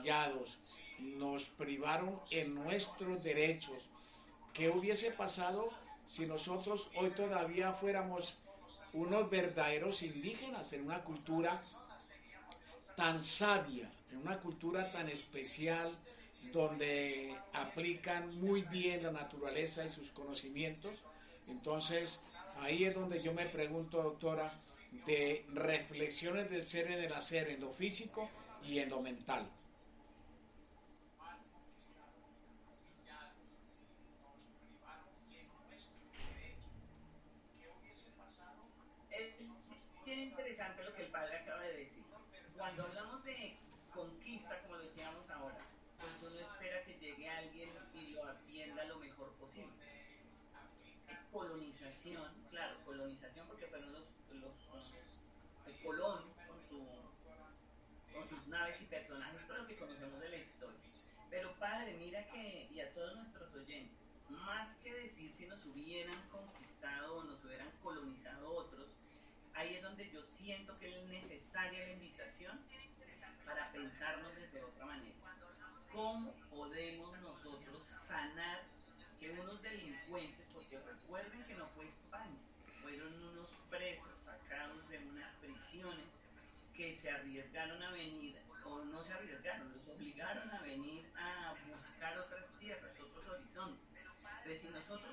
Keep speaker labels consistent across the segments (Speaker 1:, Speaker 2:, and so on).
Speaker 1: atropellados, nos privaron en nuestros derechos. ¿Qué hubiese pasado si nosotros hoy todavía fuéramos unos verdaderos indígenas en una cultura tan sabia, en una cultura tan especial, donde aplican muy bien la naturaleza y sus conocimientos? Entonces, ahí es donde yo me pregunto, doctora, de reflexiones del ser en el hacer, en lo físico y en lo mental.
Speaker 2: Es bien interesante lo que el padre acaba de decir. Cuando hablamos de conquista, como decíamos ahora, pues uno espera que llegue alguien y lo atienda lo mejor posible. Colonización, claro, colonización porque fueron el Colón con sus naves y personajes, todo lo que conocemos de la historia. Pero padre, mira que, y a todos nuestros oyentes, más que decir si nos hubieran conquistado o nos hubieran colonizado otros, ahí es donde yo siento que es necesaria la invitación para pensarnos desde otra manera. ¿Cómo podemos nosotros sanar que unos delincuentes, porque recuerden que no fue España, fueron unos presos sacados de unas prisiones que se arriesgaron a venir, o no se arriesgaron, los obligaron a venir a buscar otras tierras, otros horizontes? Entonces, si nosotros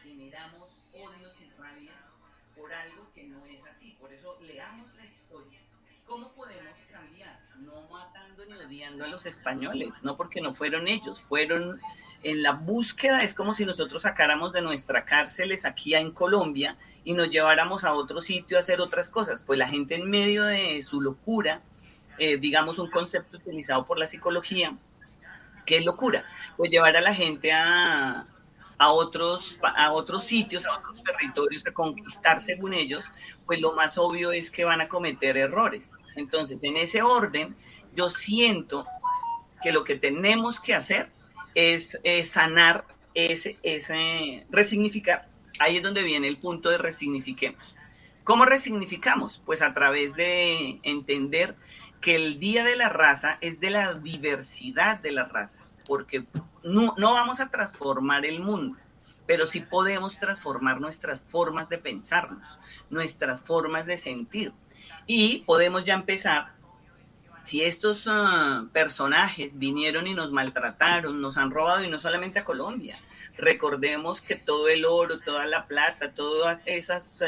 Speaker 2: generamos odios y rabias por algo que no es así, por eso leamos la historia. ¿Cómo podemos cambiar? No matando ni odiando a los españoles, no, porque no fueron ellos, fueron en la búsqueda. Es como si nosotros sacáramos de nuestras cárceles aquí en Colombia y nos lleváramos a otro sitio a hacer otras cosas. Pues la gente en medio de su locura, digamos un concepto utilizado por la psicología, ¿qué es locura? Pues llevar a la gente a otros sitios, a otros territorios, a conquistar según ellos, pues lo más obvio es que van a cometer errores. Entonces, en ese orden, yo siento que lo que tenemos que hacer es sanar resignificar. Ahí es donde viene el punto de resignifiquemos. ¿Cómo resignificamos? Pues a través de entender que el Día de la Raza es de la diversidad de las razas, porque no vamos a transformar el mundo, pero sí podemos transformar nuestras formas de pensarnos, nuestras formas de sentir, y podemos ya empezar. Si estos personajes vinieron y nos maltrataron, nos han robado, y no solamente a Colombia, recordemos que todo el oro, toda la plata, todas esas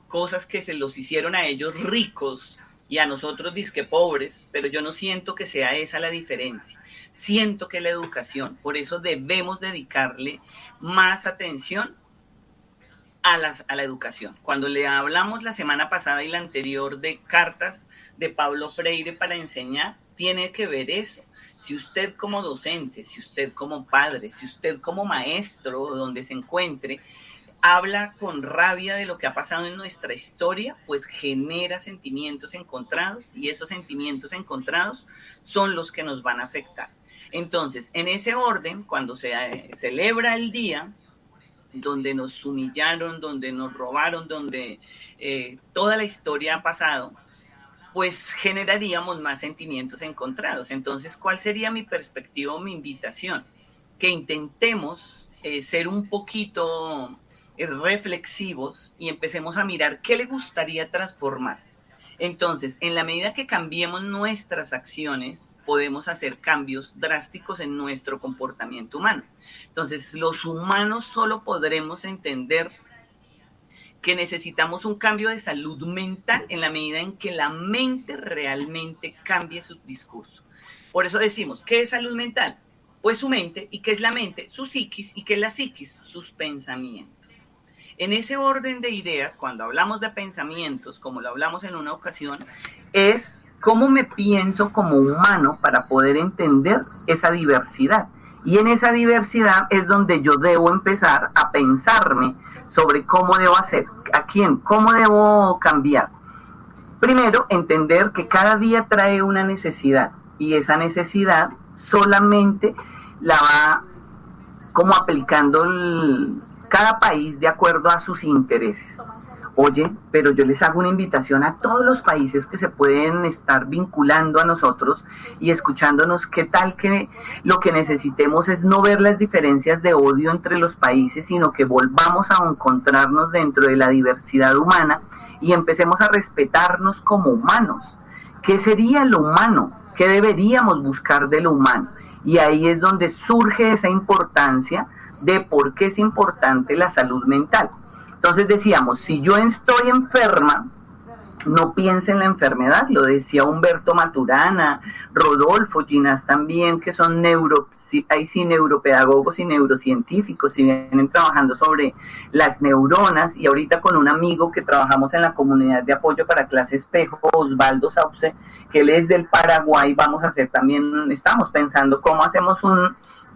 Speaker 2: cosas que se los hicieron a ellos ricos y a nosotros disque pobres, pero yo no siento que sea esa la diferencia. Siento que la educación, por eso debemos dedicarle más atención a la educación. Cuando le hablamos la semana pasada y la anterior de cartas de Paulo Freire para enseñar, tiene que ver eso. Si usted como docente, si usted como padre, si usted como maestro, donde se encuentre, habla con rabia de lo que ha pasado en nuestra historia, pues genera sentimientos encontrados, y esos sentimientos encontrados son los que nos van a afectar. Entonces, en ese orden, cuando se celebra el día donde nos humillaron, donde nos robaron, donde toda la historia ha pasado, pues generaríamos más sentimientos encontrados. Entonces, ¿cuál sería mi perspectiva o mi invitación? Que intentemos ser un poquito reflexivos y empecemos a mirar qué le gustaría transformar. Entonces, en la medida que cambiemos nuestras acciones, podemos hacer cambios drásticos en nuestro comportamiento humano. Entonces, los humanos solo podremos entender que necesitamos un cambio de salud mental en la medida en que la mente realmente cambie su discurso. Por eso decimos, ¿qué es salud mental? Pues su mente. ¿Y qué es la mente? Su psiquis. ¿Y qué es la psiquis? Sus pensamientos. En ese orden de ideas, cuando hablamos de pensamientos, como lo hablamos en una ocasión, es cómo me pienso como humano para poder entender esa diversidad. Y en esa diversidad es donde yo debo empezar a pensarme sobre cómo debo hacer, a quién, cómo debo cambiar. Primero, entender que cada día trae una necesidad, y esa necesidad solamente la va como aplicando cada país de acuerdo a sus intereses. Oye, pero yo les hago una invitación a todos los países que se pueden estar vinculando a nosotros y escuchándonos. ¿Qué tal que lo que necesitemos es no ver las diferencias de odio entre los países, sino que volvamos a encontrarnos dentro de la diversidad humana y empecemos a respetarnos como humanos? ¿Qué sería lo humano? ¿Qué deberíamos buscar de lo humano? Y ahí es donde surge esa importancia de por qué es importante la salud mental. Entonces decíamos, si yo estoy enferma, no piense en la enfermedad, lo decía Humberto Maturana, Rodolfo Ginás también, que son neuropedagogos y neurocientíficos y vienen trabajando sobre las neuronas, y ahorita con un amigo que trabajamos en la comunidad de apoyo para clase espejo, Osvaldo Sauce, que él es del Paraguay, vamos a hacer también, estamos pensando cómo hacemos un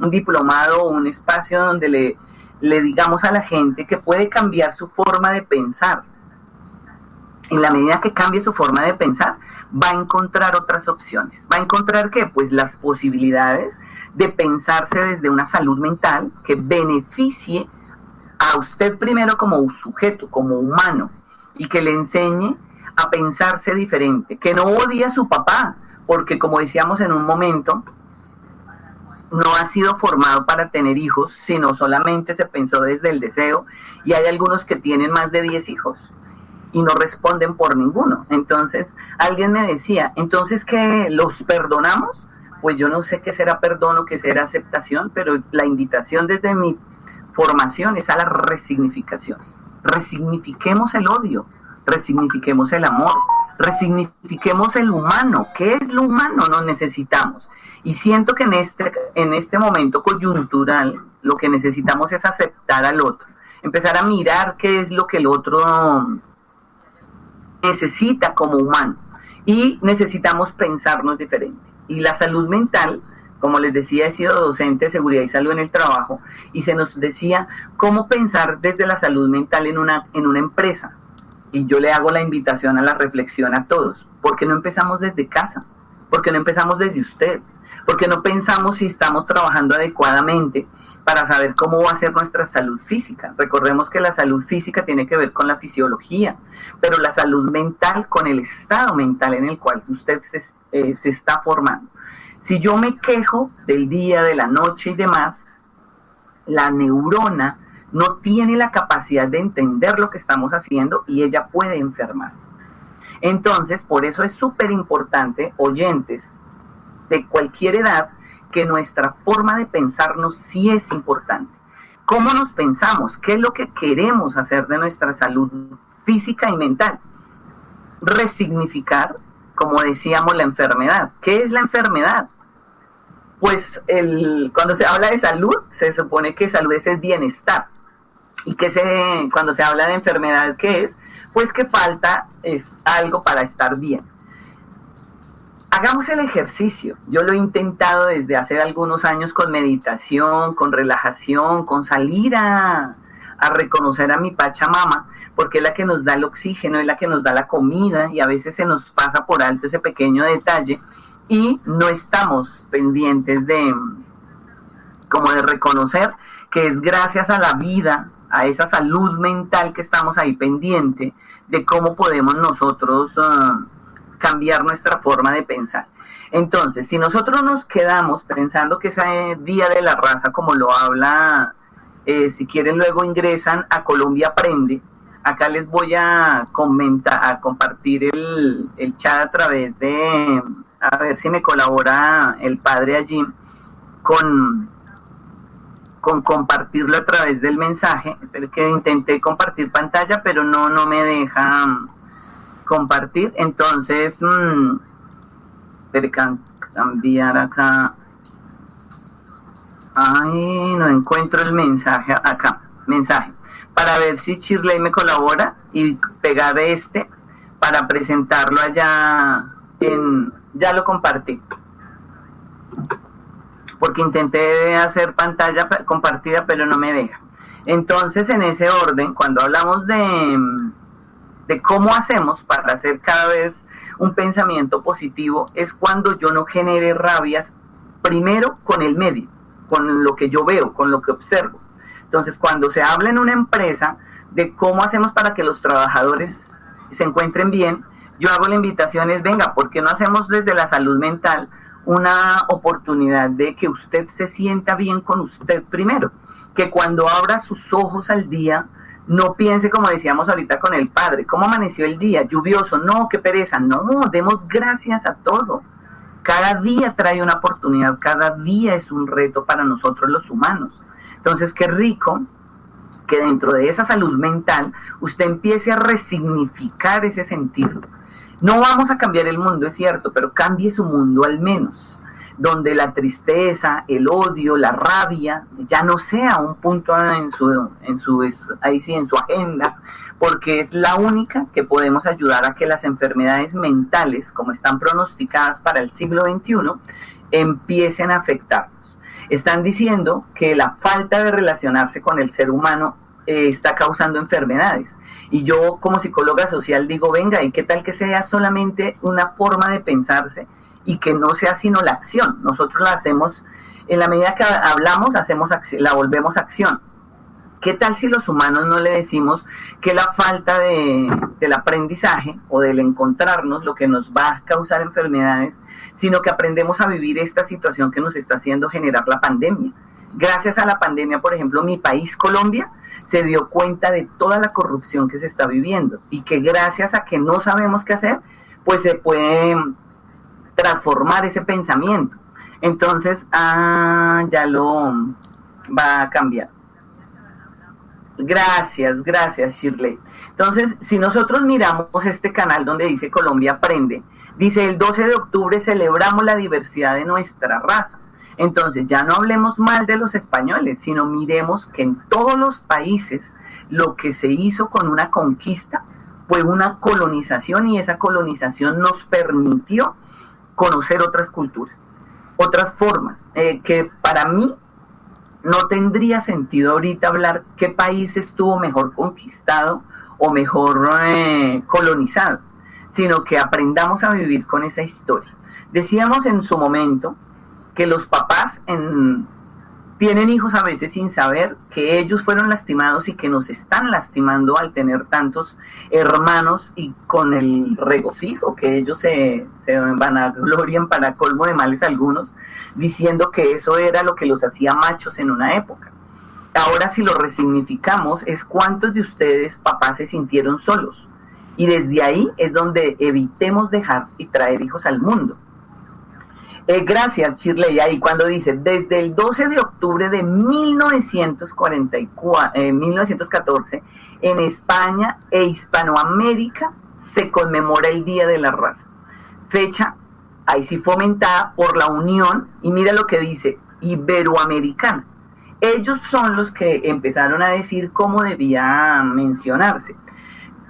Speaker 2: diplomado, un espacio donde le digamos a la gente que puede cambiar su forma de pensar. En la medida que cambie su forma de pensar, va a encontrar otras opciones. ¿Va a encontrar qué? Pues las posibilidades de pensarse desde una salud mental que beneficie a usted primero como sujeto, como humano, y que le enseñe a pensarse diferente, que no odie a su papá, porque como decíamos en un momento, no ha sido formado para tener hijos, sino solamente se pensó desde el deseo, y hay algunos que tienen más de 10 hijos y no responden por ninguno. Entonces, alguien me decía, ¿entonces qué, los perdonamos? Pues yo no sé qué será perdón o qué será aceptación, pero la invitación desde mi formación es a la resignificación. Resignifiquemos el odio, resignifiquemos el amor, resignifiquemos el humano. ¿Qué es lo humano? Nos necesitamos. Y siento que en este momento coyuntural lo que necesitamos es aceptar al otro, empezar a mirar qué es lo que el otro necesita como humano, y necesitamos pensarnos diferente. Y la salud mental, como les decía, he sido docente de seguridad y salud en el trabajo, y se nos decía cómo pensar desde la salud mental en una empresa. Y yo le hago la invitación a la reflexión a todos. ¿Por qué no empezamos desde casa? ¿Por qué no empezamos desde usted? ¿Por qué no pensamos si estamos trabajando adecuadamente para saber cómo va a ser nuestra salud física? Recordemos que la salud física tiene que ver con la fisiología, pero la salud mental con el estado mental en el cual usted se está formando. Si yo me quejo del día, de la noche y demás, la neurona no tiene la capacidad de entender lo que estamos haciendo y ella puede enfermar. Entonces, por eso es súper importante, oyentes de cualquier edad, que nuestra forma de pensarnos sí es importante. ¿Cómo nos pensamos? ¿Qué es lo que queremos hacer de nuestra salud física y mental? Resignificar, como decíamos, la enfermedad. ¿Qué es la enfermedad? Pues cuando se habla de salud, se supone que salud es el bienestar. Y cuando se habla de enfermedad, ¿qué es? Pues que falta es algo para estar bien. Hagamos el ejercicio. Yo lo he intentado desde hace algunos años con meditación, con relajación, con salir a reconocer a mi Pachamama, porque es la que nos da el oxígeno, es la que nos da la comida, y a veces se nos pasa por alto ese pequeño detalle y no estamos pendientes de reconocer que es gracias a la vida, a esa salud mental que estamos ahí pendiente de cómo podemos nosotros cambiar nuestra forma de pensar. Entonces, si nosotros nos quedamos pensando que ese Día de la Raza, como lo habla, si quieren luego ingresan a Colombia Aprende. Acá les voy a compartir el chat a través de, a ver si me colabora el padre allí con compartirlo a través del mensaje, que intenté compartir pantalla, pero no me deja compartir. Entonces, cambiar acá. Ay, no encuentro el mensaje acá. Mensaje. Para ver si Shirley me colabora y pegar para presentarlo allá ya lo compartí. Porque intenté hacer pantalla compartida, pero no me deja. Entonces, en ese orden, cuando hablamos de cómo hacemos para hacer cada vez un pensamiento positivo, es cuando yo no genere rabias, primero con el medio, con lo que yo veo, con lo que observo. Entonces, cuando se habla en una empresa, de cómo hacemos para que los trabajadores se encuentren bien, yo hago la invitación es, venga, ¿por qué no hacemos desde la salud mental una oportunidad de que usted se sienta bien con usted primero? Que cuando abra sus ojos al día, no piense como decíamos ahorita con el padre, ¿cómo amaneció el día? Lluvioso, no, qué pereza, no, demos gracias a todo. Cada día trae una oportunidad, cada día es un reto para nosotros los humanos. Entonces, qué rico que dentro de esa salud mental usted empiece a resignificar ese sentido. No vamos a cambiar el mundo, es cierto, pero cambie su mundo al menos, donde la tristeza, el odio, la rabia ya no sea un punto en su agenda, porque es la única que podemos ayudar a que las enfermedades mentales, como están pronosticadas para el siglo XXI, empiecen a afectarnos. Están diciendo que la falta de relacionarse con el ser humano está causando enfermedades. Y yo como psicóloga social digo, venga, ¿y qué tal que sea solamente una forma de pensarse y que no sea sino la acción? Nosotros la hacemos, en la medida que hablamos, la volvemos acción. ¿Qué tal si los humanos no le decimos que la falta del aprendizaje o del encontrarnos lo que nos va a causar enfermedades, sino que aprendemos a vivir esta situación que nos está haciendo generar la pandemia? Gracias a la pandemia, por ejemplo, mi país, Colombia, se dio cuenta de toda la corrupción que se está viviendo y que gracias a que no sabemos qué hacer, pues se puede transformar ese pensamiento. Entonces, ya lo va a cambiar. Gracias Shirley. Entonces, si nosotros miramos este canal donde dice Colombia Aprende, dice el 12 de octubre celebramos la diversidad de nuestra raza. Entonces, ya no hablemos mal de los españoles, sino miremos que en todos los países lo que se hizo con una conquista fue una colonización, y esa colonización nos permitió conocer otras culturas, otras formas, que para mí no tendría sentido ahorita hablar qué país estuvo mejor conquistado o mejor colonizado, sino que aprendamos a vivir con esa historia. Decíamos en su momento que los papás tienen hijos a veces sin saber que ellos fueron lastimados y que nos están lastimando al tener tantos hermanos, y con el regocijo que ellos se vanaglorian para colmo de males algunos, diciendo que eso era lo que los hacía machos en una época. Ahora, si lo resignificamos, es cuántos de ustedes, papás, se sintieron solos. Y desde ahí es donde evitemos dejar y traer hijos al mundo. Gracias, Shirley. Ahí cuando dice, desde el 12 de octubre de 1914, en España e Hispanoamérica se conmemora el Día de la Raza. Fecha, ahí sí fomentada por la Unión, y mira lo que dice, Iberoamericana. Ellos son los que empezaron a decir cómo debía mencionarse.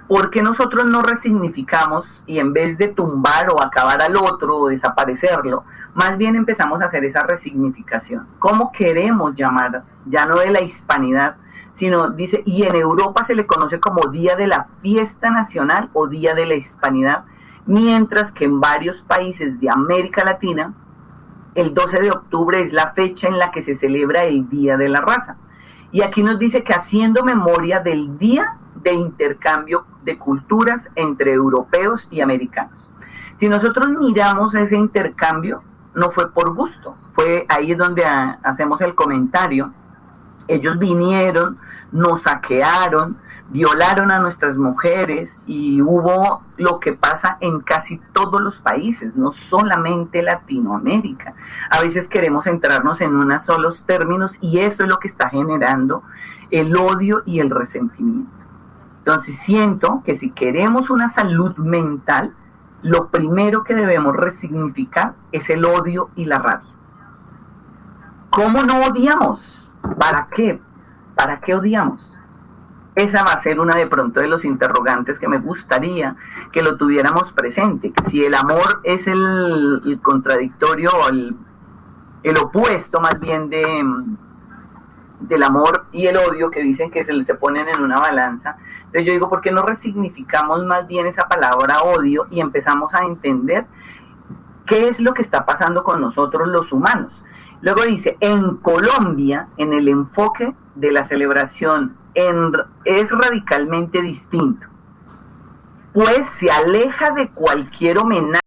Speaker 2: ¿Por qué nosotros no resignificamos y en vez de tumbar o acabar al otro o desaparecerlo, más bien empezamos a hacer esa resignificación? ¿Cómo queremos llamar? Ya no de la hispanidad, sino dice, y en Europa se le conoce como Día de la Fiesta Nacional o Día de la Hispanidad, mientras que en varios países de América Latina, el 12 de octubre es la fecha en la que se celebra el Día de la Raza. Y aquí nos dice que haciendo memoria del Día de Intercambio de Culturas entre europeos y americanos. Si nosotros miramos ese intercambio, no fue por gusto, fue ahí donde hacemos el comentario. Ellos vinieron, nos saquearon, violaron a nuestras mujeres, y hubo lo que pasa en casi todos los países, no solamente Latinoamérica. A veces queremos centrarnos en unos solos términos, y eso es lo que está generando el odio y el resentimiento. Entonces siento que si queremos una salud mental, lo primero que debemos resignificar es el odio y la rabia. ¿Cómo no odiamos? ¿Para qué? ¿Para qué odiamos? Esa va a ser una de pronto de los interrogantes que me gustaría que lo tuviéramos presente. Si el amor es el contradictorio o el opuesto más bien del amor y el odio, que dicen que se ponen en una balanza. Entonces yo digo, ¿por qué no resignificamos más bien esa palabra odio y empezamos a entender qué es lo que está pasando con nosotros los humanos? Luego dice, en Colombia, en el enfoque de la celebración es radicalmente distinto, pues se aleja de cualquier homenaje